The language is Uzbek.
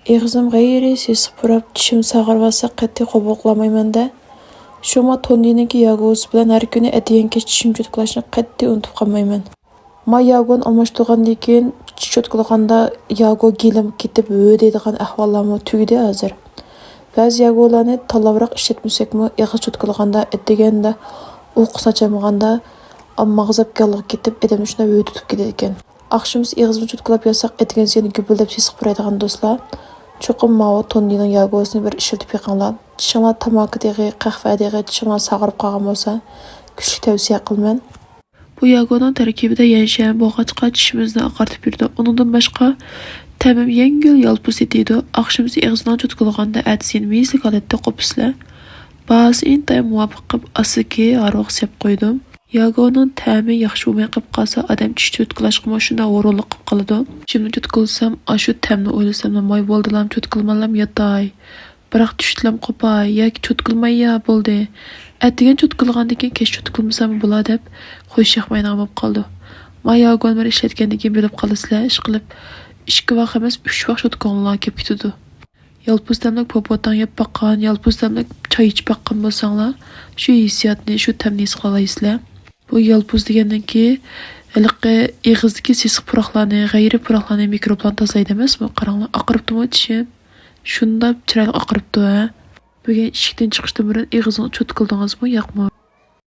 Eğizim gayri sesi purap dişim sağırvasa qattiq qobuqlamayman-da. Şoma Tony'ninki yagosu bilan har kuni etiyenkeç dişim cho'tkalashni qattiq unutib qolmayman. Ma yagon almashtirgandan keyin cho'tkalaganda yago gelim ketib deydigan ahvollarmi tugdi hozir. Ba'zi yagolarni tanlavroq ishlatmasakmi, ig'iz cho'tkalaganda etiganda uyqu sachamaganda mag'zabganlik ketib edamni shuna tutib ketadi ekan. Akşamız ig'izini cho'tkalab yasak etigan seni gupildab sesiq puraydigan do'stlar. Cho'qim mavo Tony'ning yagosini bir ishlatib yiqinglar. Tishinglar tamaki deg'i, qahva deg'i tishinglar sag'irib qolgan bo'lsa, kuchli tavsiya qilman. Bu yagoning tarkibida yanshan bo'g'achqa tishimizni oqartib yurdi. Uningdan boshqa tamim yengil yalpus etiydi. Akşamız ig'izini cho'tkalaganda atsin miysi holatda qo'pislar. Ba'zi intay muvofiq qilib asiki aroq sep qo'ydim. Yagoning ta'mi yaxshi bo'lmay qolib qolsa, odam tish cho'tkalashga shunday o'rinli qilib qoladi. Chimni cho'tkalsam, shu ta'mni o'ylasam, moy bo'ldilam cho'tkalmanlam yotay. Biroq tishlam qopay yoki cho'tkalmay ya bo'ldi. Atigan cho'tkalgandan keyin kech cho'tkalmasam bo'lar deb qo'yish yoqmaydigan bo'lib qoldi. Ma yagon bir ishlatgandan keyin bilib qolasizlar, ish qilib 2 vaqt emas 3 vaqt cho'tkallar kelib ketadi. Yalpuz damlik popotdan yeb baqqan, yalpuz damlik choy ichib baqqan bo'lsanglar, shu hissiyotni, shu ta'mni his qilasizlar. Bu yalpuz degandan keyin haliqi ig'izdagi sesiq puroqlarni, g'ayri puroqlarni mikroblarni tozalaydi emasmi? Qaranglar, oqiribdimi tishim? Shunda chiroyli oqiribdi. Bugun eshikdan chiqishdan burun ig'izni cho'tkildingizmi, yo'qmi?